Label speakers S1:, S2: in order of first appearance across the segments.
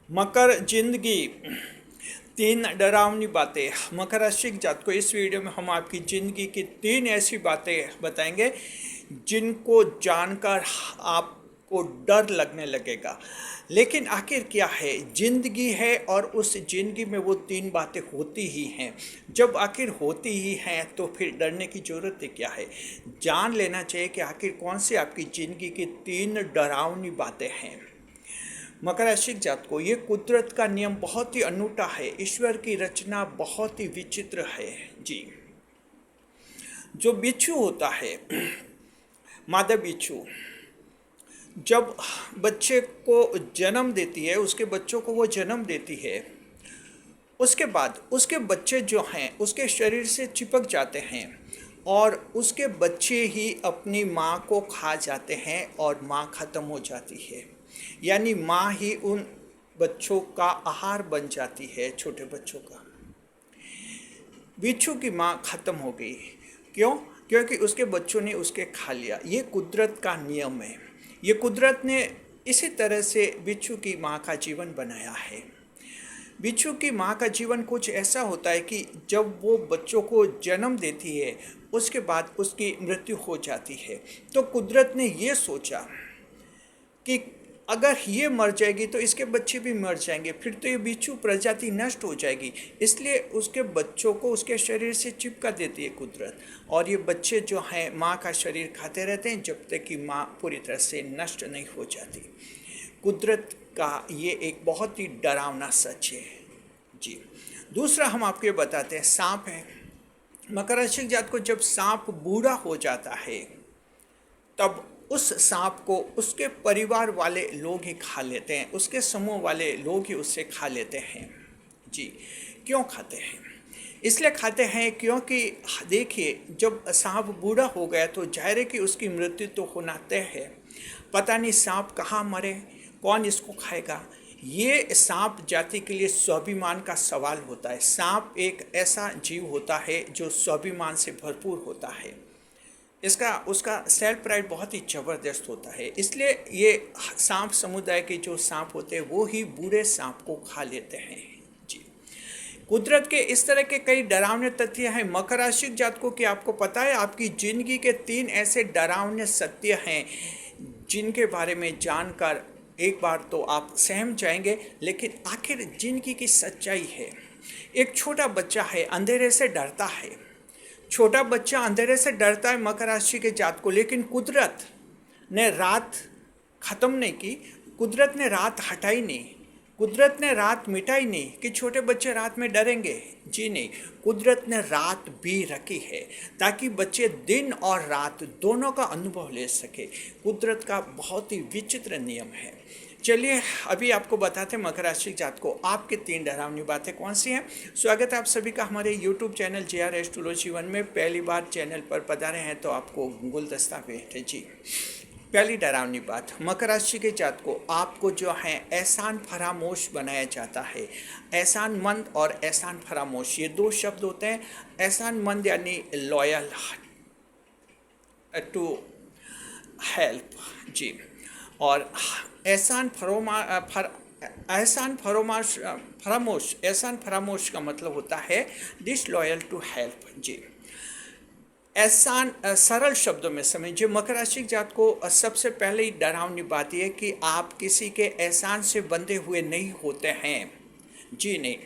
S1: मकर जिंदगी तीन डरावनी बातें। मकर राशि के जातकों, इस वीडियो में हम आपकी जिंदगी की तीन ऐसी बातें बताएंगे जिनको जानकर आपको डर लगने लगेगा। लेकिन आखिर क्या है? जिंदगी है और उस जिंदगी में वो तीन बातें होती ही हैं। जब आखिर होती ही हैं तो फिर डरने की ज़रूरत क्या है? जान लेना चाहिए कि आखिर कौन सी आपकी जिंदगी की तीन डरावनी बातें हैं। मकर राशि के जातकों, ये कुदरत का नियम बहुत ही अनूठा है। ईश्वर की रचना बहुत ही विचित्र है जी। जो बिच्छू होता है, मादा बिच्छू, जब बच्चे को जन्म देती है, उसके बच्चों को वो जन्म देती है, उसके बाद उसके बच्चे जो हैं उसके शरीर से चिपक जाते हैं और उसके बच्चे ही अपनी माँ को खा जाते हैं और माँ खत्म हो जाती है। यानी माँ ही उन बच्चों का आहार बन जाती है, छोटे बच्चों का। बिच्छू की माँ खत्म हो गई। क्यों? क्योंकि उसके बच्चों ने उसके खा लिया। ये कुदरत का नियम है। ये कुदरत ने इसी तरह से बिच्छू की माँ का जीवन बनाया है। बिच्छू की माँ का जीवन कुछ ऐसा होता है कि जब वो बच्चों को जन्म देती है उसके बाद उसकी मृत्यु हो जाती है। तो कुदरत ने ये सोचा कि अगर ये मर जाएगी तो इसके बच्चे भी मर जाएंगे, फिर तो ये बिच्छू प्रजाति नष्ट हो जाएगी। इसलिए उसके बच्चों को उसके शरीर से चिपका देती है कुदरत, और ये बच्चे जो हैं माँ का शरीर खाते रहते हैं जब तक कि माँ पूरी तरह से नष्ट नहीं हो जाती। कुदरत का ये एक बहुत ही डरावना सच है जी। दूसरा हम आपको ये बताते हैं, सांप है। मकर राशि के जात को जब सांप बूढ़ा हो जाता है तब उस सांप को उसके परिवार वाले लोग ही खा लेते हैं, उसके समूह वाले लोग ही उससे खा लेते हैं जी। क्यों खाते हैं? इसलिए खाते हैं क्योंकि देखिए, जब सांप बूढ़ा हो गया तो जाहिर है कि उसकी मृत्यु तो होना तय है। पता नहीं सांप कहाँ मरे, कौन इसको खाएगा। ये सांप जाति के लिए स्वाभिमान का सवाल होता है। सांप एक ऐसा जीव होता है जो स्वाभिमान से भरपूर होता है। इसका उसका सेल्फ प्राइड बहुत ही ज़बरदस्त होता है। इसलिए ये सांप समुदाय के जो सांप होते हैं वो ही बूढ़े सांप को खा लेते हैं जी। कुदरत के इस तरह के कई डरावने तथ्य हैं मकर राशि जातकों की। आपको पता है, आपकी जिंदगी के तीन ऐसे डरावने सत्य हैं जिनके बारे में जानकर एक बार तो आप सहम जाएंगे, लेकिन आखिर जिंदगी की सच्चाई है। एक छोटा बच्चा है, अंधेरे से डरता है। छोटा बच्चा अंधेरे से डरता है मकर राशि के जात को, लेकिन कुदरत ने रात ख़त्म नहीं की, कुदरत ने रात हटाई नहीं, कुदरत ने रात मिटाई नहीं कि छोटे बच्चे रात में डरेंगे। जी नहीं, कुदरत ने रात भी रखी है ताकि बच्चे दिन और रात दोनों का अनुभव ले सके। कुदरत का बहुत ही विचित्र नियम है। चलिए अभी आपको बताते हैं मकर राशि जात को आपके तीन डरावनी बातें कौन सी हैं। स्वागत है आप सभी का हमारे यूट्यूब चैनल JR एस्ट्रोलॉजी 1 में। पहली बार चैनल पर पधारे हैं तो आपको गुलदस्ता भेंट है जी। पहली डरावनी बात, मकर राशि के जात को आपको जो है एहसान फरामोश बनाया जाता है। एहसान मंद और एहसान फरामोश, ये दो शब्द होते हैं। एहसान मंद यानी लॉयल टू हेल्प जी, और एहसान फरामोश का मतलब होता है डिसलॉयल टू हेल्प जी। एहसान सरल शब्दों में समझिए, मकर राशि जात को सबसे पहले ही डरावनी बात यह कि आप किसी के एहसान से बंधे हुए नहीं होते हैं। जी नहीं,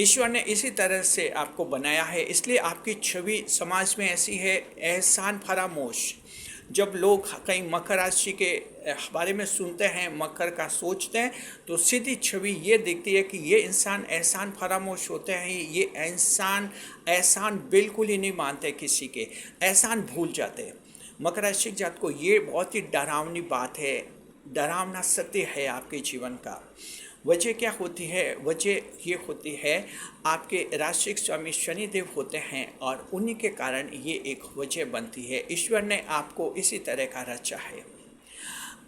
S1: ईश्वर ने इसी तरह से आपको बनाया है, इसलिए आपकी छवि समाज में ऐसी है, एहसान फरामोश। जब लोग कहीं मकर राशि के बारे में सुनते हैं, मकर का सोचते हैं, तो सीधी छवि ये दिखती है कि ये इंसान एहसान फरामोश होते हैं। ये इंसान एहसान बिल्कुल ही नहीं मानते, किसी के एहसान भूल जाते हैं। मकर राशि जात को ये बहुत ही डरावनी बात है, डरावना सत्य है आपके जीवन का। वजह क्या होती है? वजह ये होती है, आपके राशिक स्वामी शनिदेव होते हैं और उन्हीं के कारण ये एक वजह बनती है। ईश्वर ने आपको इसी तरह का रचा है।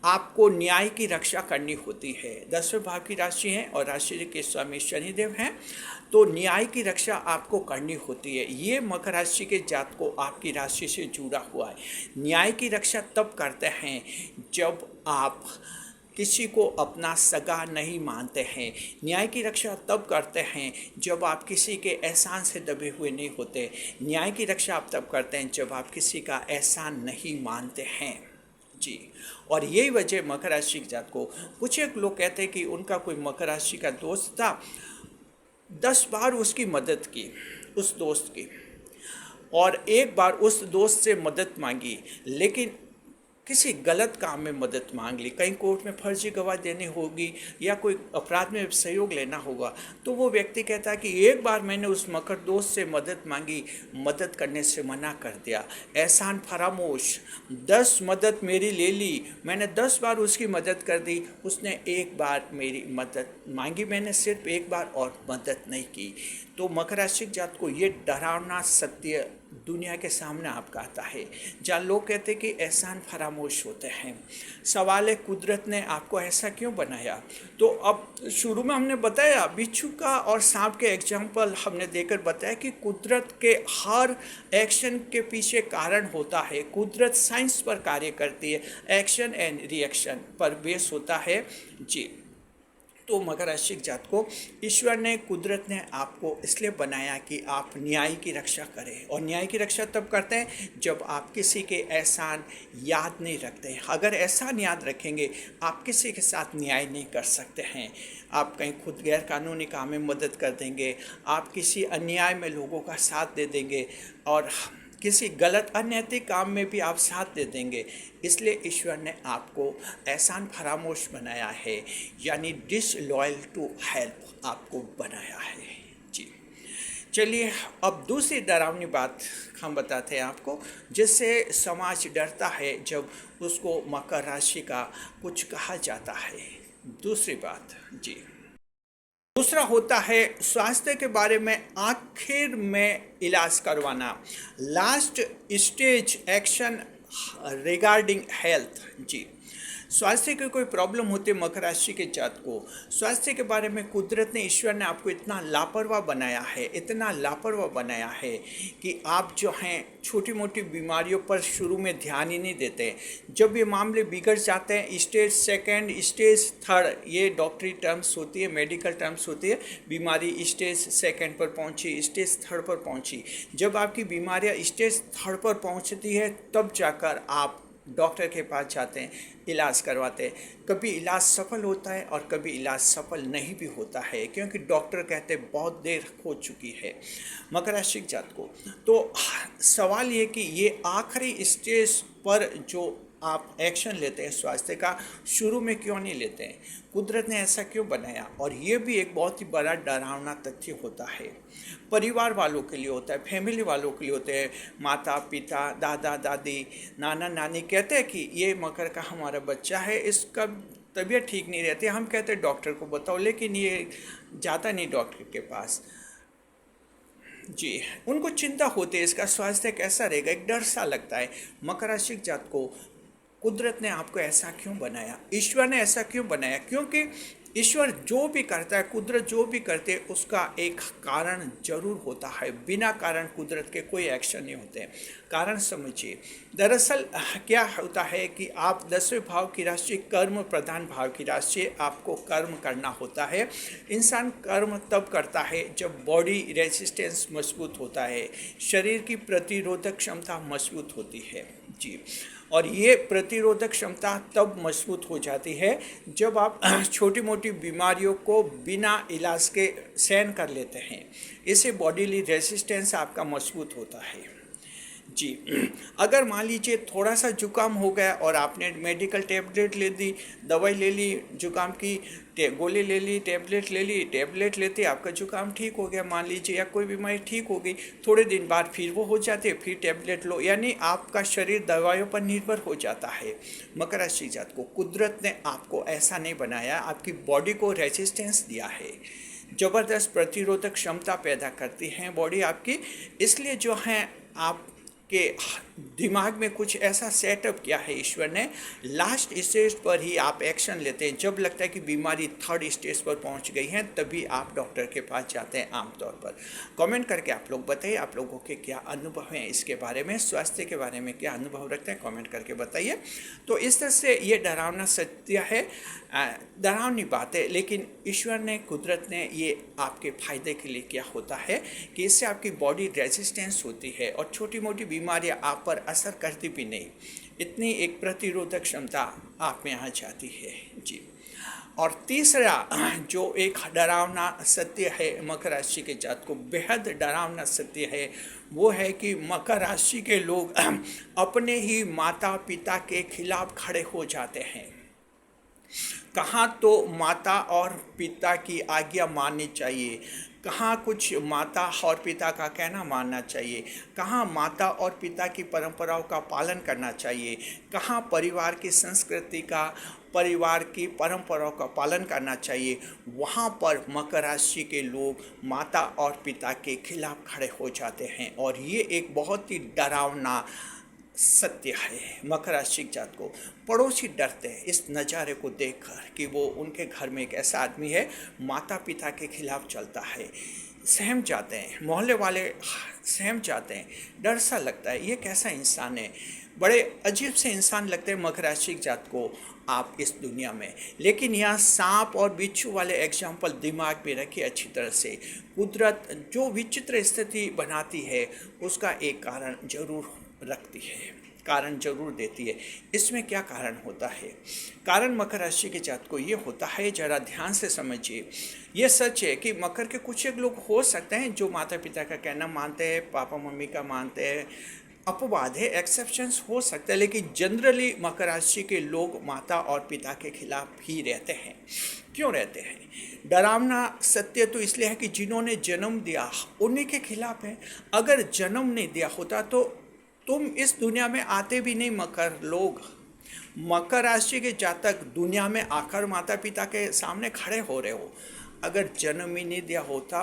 S1: आपको न्याय की रक्षा करनी होती है। 10वें भाव की राशि है और राशि के स्वामी शनिदेव हैं, तो न्याय की रक्षा आपको करनी होती है। ये मकर राशि के जात को आपकी राशि से जुड़ा हुआ है। न्याय की रक्षा तब करते हैं जब आप किसी को अपना सगा नहीं मानते हैं। न्याय की रक्षा तब करते हैं जब आप किसी के एहसान से दबे हुए नहीं होते। न्याय की रक्षा आप तब करते हैं जब आप किसी का एहसान नहीं मानते हैं। जी, और यही वजह मकर राशि की जात को, कुछ एक लोग कहते हैं कि उनका कोई मकर राशि का दोस्त था, 10 बार उसकी मदद की उस दोस्त की, और एक बार उस दोस्त से मदद मांगी, लेकिन किसी गलत काम में मदद मांग ली, कहीं कोर्ट में फर्जी गवाह देनी होगी या कोई अपराध में सहयोग लेना होगा, तो वो व्यक्ति कहता है कि एक बार मैंने उस मकर दोस्त से मदद मांगी, मदद करने से मना कर दिया, एहसान फरामोश, 10 मदद मेरी ले ली, मैंने 10 बार उसकी मदद कर दी, उसने एक बार मेरी मदद मांगी, मैंने सिर्फ एक बार और मदद नहीं की। तो मकर राशि जात को ये डरावना सत्य दुनिया के सामने आपका आता है, जहाँ लोग कहते हैं कि एहसान फरामोश होते हैं। सवाल है, कुदरत ने आपको ऐसा क्यों बनाया? तो अब शुरू में हमने बताया, बिच्छू का और सांप के एग्जाम्पल हमने देकर बताया कि कुदरत के हर एक्शन के पीछे कारण होता है। कुदरत साइंस पर कार्य करती है, एक्शन एंड रिएक्शन पर बेस होता है। जी, तो मकर राशि जात को ईश्वर ने, कुदरत ने आपको इसलिए बनाया कि आप न्याय की रक्षा करें, और न्याय की रक्षा तब करते हैं जब आप किसी के एहसान याद नहीं रखते हैं। अगर एहसान याद रखेंगे, आप किसी के साथ न्याय नहीं कर सकते हैं। आप कहीं खुद गैर कानूनी काम में मदद कर देंगे, आप किसी अन्याय में लोगों का साथ दे देंगे, और किसी गलत अनैतिक काम में भी आप साथ दे देंगे। इसलिए ईश्वर ने आपको एहसान फरामोश बनाया है, यानी डिसलॉयल टू हेल्प आपको बनाया है। जी, चलिए अब दूसरी डरावनी बात हम बताते हैं आपको, जिससे समाज डरता है जब उसको मकर राशि का कुछ कहा जाता है। दूसरी बात, जी, दूसरा होता है स्वास्थ्य के बारे में आखिर में इलाज करवाना, last stage action regarding health. जी, स्वास्थ्य की कोई प्रॉब्लम होती है मकर राशि के जात को, स्वास्थ्य के बारे में कुदरत ने, ईश्वर ने आपको इतना लापरवाह बनाया है, इतना लापरवाह बनाया है कि आप जो हैं छोटी मोटी बीमारियों पर शुरू में ध्यान ही नहीं देते। जब ये मामले बिगड़ जाते हैं, स्टेज सेकंड, स्टेज थर्ड, ये डॉक्टरी टर्म्स होती है, मेडिकल टर्म्स होती है, बीमारी स्टेज सेकंड पर पहुंची, स्टेज थर्ड पर पहुंची। जब आपकी बीमारियां स्टेज थर्ड पर पहुंचती है, तब जाकर आप डॉक्टर के पास जाते हैं, इलाज करवाते हैं। कभी इलाज सफल होता है और कभी इलाज सफल नहीं भी होता है, क्योंकि डॉक्टर कहते हैं बहुत देर हो चुकी है मकर राशि जात को। तो सवाल ये कि ये आखिरी स्टेज पर जो आप एक्शन लेते हैं स्वास्थ्य का, शुरू में क्यों नहीं लेते हैं? कुदरत ने ऐसा क्यों बनाया? और ये भी एक बहुत ही बड़ा डरावना तथ्य होता है। परिवार वालों के लिए होता है, फैमिली वालों के लिए होते हैं। माता पिता, दादा दादी, नाना नानी कहते हैं कि ये मकर का हमारा बच्चा है, इसका तबीयत ठीक नहीं रहती, हम कहते हैं डॉक्टर को बताओ, लेकिन ये जाता नहीं डॉक्टर के पास। जी, उनको चिंता होती है इसका स्वास्थ्य कैसा रहेगा, एक डर सा लगता है। मकर राशि जात को कुदरत ने आपको ऐसा क्यों बनाया, ईश्वर ने ऐसा क्यों बनाया? क्योंकि ईश्वर जो भी करता है, कुदरत जो भी करते हैं, उसका एक कारण जरूर होता है। बिना कारण कुदरत के कोई एक्शन नहीं होते हैं। कारण समझिए, दरअसल क्या होता है कि आप 10वें भाव की राशि कर्म प्रधान भाव की राशि, आपको कर्म करना होता है। इंसान कर्म तब करता है जब बॉडी रेजिस्टेंस मजबूत होता है, शरीर की प्रतिरोधक क्षमता मजबूत होती है। जी, और ये प्रतिरोधक क्षमता तब मजबूत हो जाती है जब आप छोटी मोटी बीमारियों को बिना इलाज के सहन कर लेते हैं। इससे बॉडीली रेजिस्टेंस आपका मजबूत होता है। जी, अगर मान लीजिए थोड़ा सा जुकाम हो गया और आपने मेडिकल टेबलेट ले दी, दवाई ले ली, जुकाम की गोली ले ली, टेबलेट ले ली, टेबलेट लेते आपका जुकाम ठीक हो गया मान लीजिए, या कोई बीमारी ठीक हो गई, थोड़े दिन बाद फिर वो हो जाती है, फिर टेबलेट लो, यानी आपका शरीर दवाइयों पर निर्भर हो जाता है। मकर राशि जात को कुदरत ने आपको ऐसा नहीं बनाया, आपकी बॉडी को रेजिस्टेंस दिया है, ज़बरदस्त प्रतिरोधक क्षमता पैदा करती है बॉडी आपकी। इसलिए जो है आप कि दिमाग में कुछ ऐसा सेटअप किया है ईश्वर ने, लास्ट स्टेज पर ही आप एक्शन लेते हैं। जब लगता है कि बीमारी थर्ड स्टेज पर पहुंच गई है, तभी आप डॉक्टर के पास जाते हैं आमतौर पर। कमेंट करके आप लोग बताइए आप लोगों के क्या अनुभव हैं इसके बारे में, स्वास्थ्य के बारे में क्या अनुभव रखते हैं, कमेंट करके बताइए। तो इस तरह से ये डरावना सत्य है, डरावनी बात है, लेकिन ईश्वर ने, कुदरत ने ये आपके फायदे के लिए क्या होता है कि इससे आपकी बॉडी रेजिस्टेंस होती है और छोटी मोटी बीमारियां आप पर असर करती भी नहीं। इतनी एक प्रतिरोधक क्षमता आप में आ जाती है जी। और तीसरा जो एक डरावना सत्य है मकर राशि के जात को, बेहद डरावना सत्य है, वो है कि मकर राशि के लोग अपने ही माता पिता के खिलाफ खड़े हो जाते हैं। कहाँ तो माता और पिता की आज्ञा माननी चाहिए, कहाँ कुछ माता और पिता का कहना मानना चाहिए, कहाँ माता और पिता की परंपराओं का पालन करना चाहिए, कहाँ परिवार की संस्कृति का, परिवार की परंपराओं का पालन करना चाहिए, वहाँ पर मकर राशि के लोग माता और पिता के खिलाफ खड़े हो जाते हैं। और ये एक बहुत ही डरावना सत्य है। मकर राशि जात को पड़ोसी डरते हैं इस नज़ारे को देखकर कि वो उनके घर में एक ऐसा आदमी है माता पिता के खिलाफ चलता है, सहम जाते हैं, मोहल्ले वाले सहम जाते हैं, डर सा लगता है, ये कैसा इंसान है, बड़े अजीब से इंसान लगते हैं मकर राशि जात को आप इस दुनिया में। लेकिन यहाँ सांप और बिच्छू वाले एग्जाम्पल दिमाग में रखिए अच्छी तरह से। कुदरत जो विचित्र स्थिति बनाती है उसका एक कारण जरूर रखती है, कारण जरूर देती है। इसमें क्या कारण होता है? कारण मकर राशि के जात को ये होता है, जरा ध्यान से समझिए। ये सच है कि मकर के कुछ एक लोग हो सकते हैं जो माता पिता का कहना मानते हैं, पापा मम्मी का मानते हैं, अपवाद है, एक्सेप्शंस हो सकते हैं, लेकिन जनरली मकर राशि के लोग माता और पिता के खिलाफ ही रहते हैं। क्यों रहते हैं? डरावना सत्य तो इसलिए है कि जिन्होंने जन्म दिया उन्हीं के खिलाफ है। अगर जन्म नहीं दिया होता तो तुम इस दुनिया में आते भी नहीं मकर लोग। मकर राशि के जातक दुनिया में आकर माता पिता के सामने खड़े हो रहे हो। अगर जन्म ही नहीं दिया होता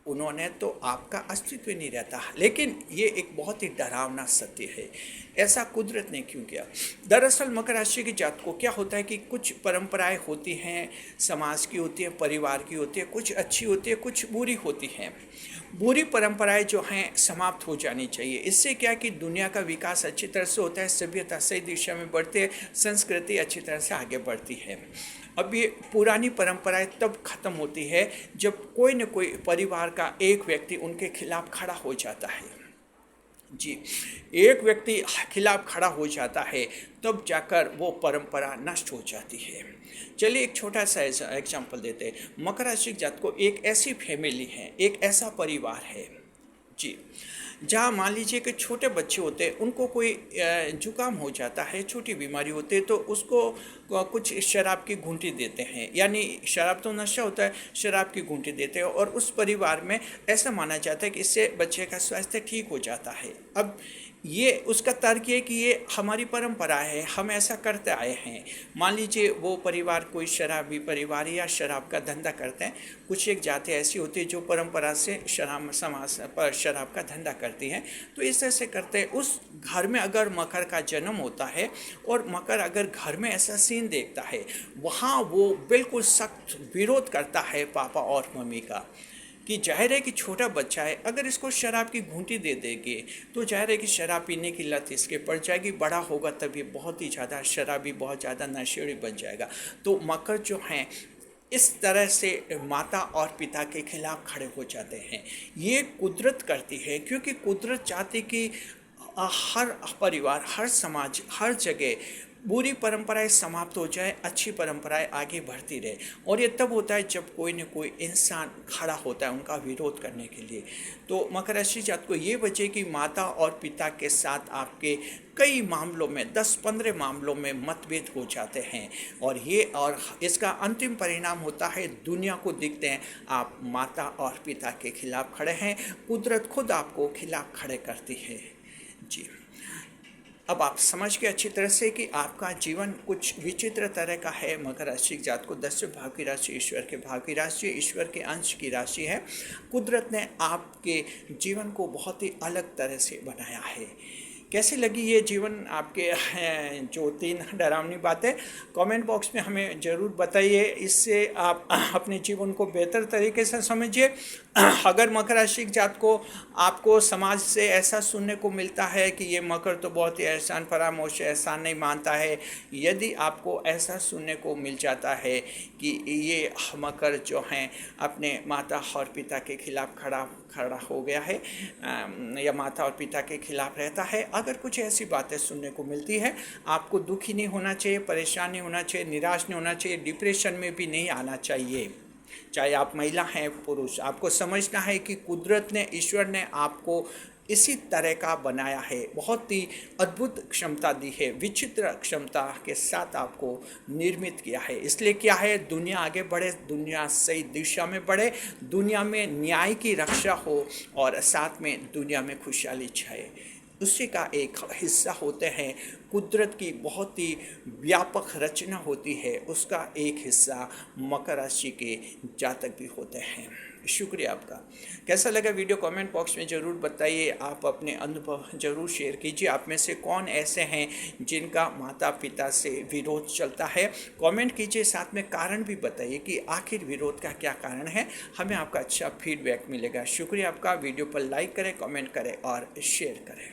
S1: उन्होंने तो आपका अस्तित्व नहीं रहता। लेकिन ये एक बहुत ही डरावना सत्य है। ऐसा कुदरत ने क्यों किया? दरअसल मकर राशि की जात को क्या होता है कि कुछ परंपराएं होती हैं, समाज की होती हैं, परिवार की होती है, कुछ अच्छी होती है, कुछ बुरी होती हैं। बुरी परंपराएं जो हैं समाप्त हो जानी चाहिए। इससे क्या कि दुनिया का विकास अच्छी तरह से होता है, सभ्यता सही दिशा में बढ़ती है, संस्कृति अच्छी तरह से आगे बढ़ती है। अब ये पुरानी परंपराएं तब खत्म होती है जब कोई न कोई परिवार का एक व्यक्ति उनके खिलाफ खड़ा हो जाता है। जी, एक व्यक्ति खिलाफ खड़ा हो जाता है तब जाकर वो परंपरा नष्ट हो जाती है। चलिए एक छोटा सा एग्जाम्पल देते हैं। मकर राशि जात को एक ऐसी फैमिली है, एक ऐसा परिवार है जी, जहाँ मान लीजिए कि छोटे बच्चे होते हैं, उनको कोई जुकाम हो जाता है, छोटी बीमारी होती है, तो उसको कुछ शराब की घूंटी देते हैं, यानी शराब तो नशा होता है, शराब की घूंटी देते हैं। और उस परिवार में ऐसा माना जाता है कि इससे बच्चे का स्वास्थ्य ठीक हो जाता है। अब ये उसका तर्क ये कि ये हमारी परंपरा है, हम ऐसा करते आए हैं। मान लीजिए वो परिवार कोई शराबी परिवार या शराब का धंधा करते हैं। कुछ एक जाति ऐसी होती है जो परंपरा से शराब समाज पर शराब का धंधा करती हैं। तो इस तरह से करते हैं। उस घर में अगर मकर का जन्म होता है और मकर अगर घर में ऐसा सीन देखता है, वहाँ वो बिल्कुल सख्त विरोध करता है पापा और मम्मी का, कि जाहिर है कि छोटा बच्चा है, अगर इसको शराब की घूंटी दे देंगे तो जाहिर है कि शराब पीने की लत इसके पड़ जाएगी, बड़ा होगा तब ये बहुत ही ज़्यादा शराबी, बहुत ज़्यादा नशेड़ी बन जाएगा। तो मकर जो हैं इस तरह से माता और पिता के खिलाफ खड़े हो जाते हैं। ये कुदरत करती है, क्योंकि कुदरत चाहती कि हर परिवार, हर समाज, हर जगह बुरी परंपराएं समाप्त हो जाए, अच्छी परंपराएं आगे बढ़ती रहे। और ये तब होता है जब कोई न कोई इंसान खड़ा होता है उनका विरोध करने के लिए। तो मकर राशि जात को ये वजह कि माता और पिता के साथ आपके कई मामलों में, 10-15 मामलों में मतभेद हो जाते हैं। और इसका अंतिम परिणाम होता है, दुनिया को दिखते हैं आप माता और पिता के खिलाफ खड़े हैं, कुदरत खुद आपको खिलाफ खड़े करती है जी। अब आप समझ गए अच्छी तरह से कि आपका जीवन कुछ विचित्र तरह का है। मकर राशि जात को 10 भाव की राशि ईश्वर के भाव की राशि, ईश्वर के अंश की राशि है। कुदरत ने आपके जीवन को बहुत ही अलग तरह से बनाया है। कैसी लगी ये जीवन आपके जो 3 डरावनी बातें, कमेंट बॉक्स में हमें ज़रूर बताइए। इससे आप अपने जीवन को बेहतर तरीके से समझिए। अगर मकर राशि जात को आपको समाज से ऐसा सुनने को मिलता है कि ये मकर तो बहुत ही एहसान फरामोश है, एहसान नहीं मानता है, यदि आपको ऐसा सुनने को मिल जाता है कि ये मकर जो हैं अपने माता और पिता के खिलाफ खड़ा हो गया है या माता और पिता के खिलाफ रहता है, अगर कुछ ऐसी बातें सुनने को मिलती है, आपको दुखी नहीं होना चाहिए, परेशान नहीं होना चाहिए, निराश नहीं होना चाहिए, डिप्रेशन में भी नहीं आना चाहिए। चाहे आप महिला हैं पुरुष, आपको समझना है कि कुदरत ने, ईश्वर ने आपको इसी तरह का बनाया है, बहुत ही अद्भुत क्षमता दी है, विचित्र क्षमता के साथ आपको निर्मित किया है। इसलिए क्या है, दुनिया आगे बढ़े, दुनिया सही दिशा में बढ़े, दुनिया में न्याय की रक्षा हो और साथ में दुनिया में खुशहाली छाए, उसी का एक हिस्सा होते हैं। कुदरत की बहुत ही व्यापक रचना होती है, उसका एक हिस्सा मकर राशि के जातक भी होते हैं। शुक्रिया आपका। कैसा लगा वीडियो कमेंट बॉक्स में ज़रूर बताइए। आप अपने अनुभव ज़रूर शेयर कीजिए। आप में से कौन ऐसे हैं जिनका माता पिता से विरोध चलता है, कमेंट कीजिए। साथ में कारण भी बताइए कि आखिर विरोध का क्या कारण है, हमें आपका अच्छा फीडबैक मिलेगा। शुक्रिया आपका। वीडियो पर लाइक करें, कमेंट करें और शेयर करें।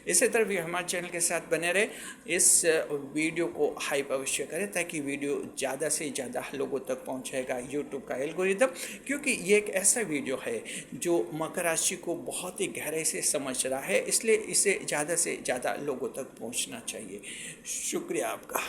S1: इसी तरह भी हमारे चैनल के साथ बने रहे। इस वीडियो को हाइप अवश्य करें ताकि वीडियो ज़्यादा से ज़्यादा लोगों तक पहुंचेगा यूट्यूब का एल्गोरिदम, क्योंकि ये एक ऐसा वीडियो है जो मकर राशि को बहुत ही गहराई से समझ रहा है, इसलिए इसे ज़्यादा से ज़्यादा लोगों तक पहुंचना चाहिए। शुक्रिया आपका।